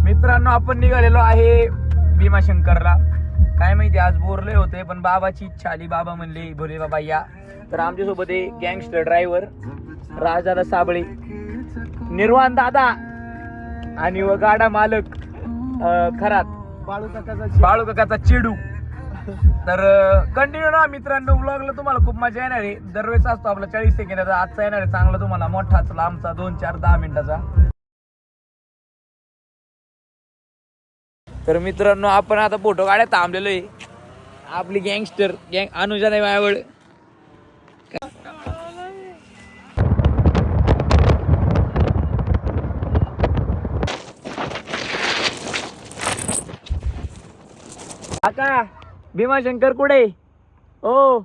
मित्रांनो आपण निघालेलो आहे भीमाशंकरला. काय माहिती आज बोरले होते पण बाबाची इच्छा आली. बाबा म्हणले भोले बाबा या. तर आमच्यासोबत आहे गँगस्टर ड्रायव्हर राजदादा साबळे, निर्वाण दादा आणि व गाडा मालक खरात बाळू काकाचा चेडू. तर कंटिन्यू ना मित्रांनो, व्लॉगला तुम्हाला खूप मजा येणार आहे. दरवेळेस असतो आपला 40 सेकंदाचा, आजचा येणार आहे चांगला तुम्हाला मोठाच लांबचा 2-4-10 मिनिटाचा. तर मित्रांनो आपण आता फोटो काढायला थांबलेलो आहे. आपली गँगस्टर गँग अनुजा नाही मायावळ. काका भीमाशंकर कुठे ओ?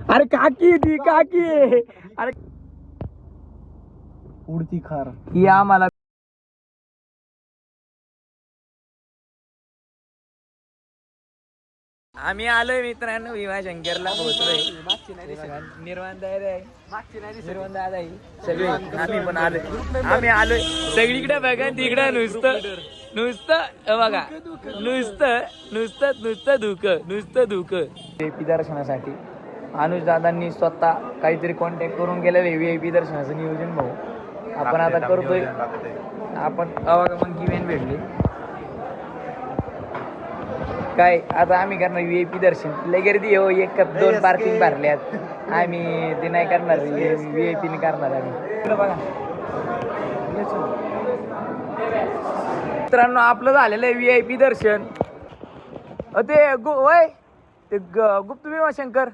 अरे काकी ती काकी. अरे उडती खार ही आम्हाला आम्ही आलोय मित्रांनो भीमाशंकरला पोहोचलोय. निर्वाण दादा आहे सगळे. आम्ही पण आलोय. आम्ही आलोय सगळीकडे बघा तिकडे नुसतं नुसतं बघा नुसतं नुसतं नुसतं धुकं VIP दर्शनासाठी. अनुज दादांनी स्वतः काहीतरी कॉन्टॅक्ट करून गेलेलं आहे VIP दर्शनाचं नियोजन. भाऊ आपण आता करतोय. आपण मग वेन भेटले काय आता आम्ही करणार VIP दर्शन. लय गर्दी हो, 1-2 पार्किंग भरल्यात. आम्ही ते नाही करणार, VIP ने करणार आम्ही. बघा मित्रांनो आपलं झालेलं आहे VIP दर्शन. ते वय ते गुप्त भीमाशंकर.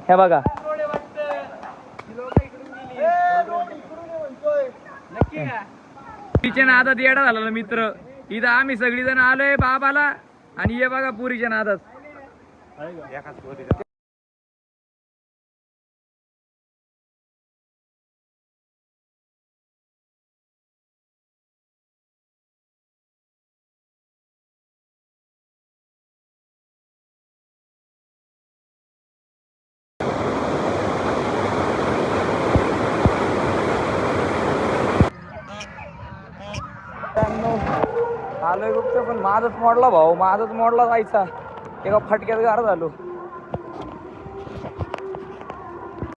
हे बघा पुरीच्या नादात येडा झाला मित्र. इथं आम्ही सगळी जण आलोय बाबाला आणि हे बघा पुरीच्या नादात. आलोय गुप्त पण माझच मोडला भाऊ, माझच मोडला जायचा. एका फटक्यात गार झालो.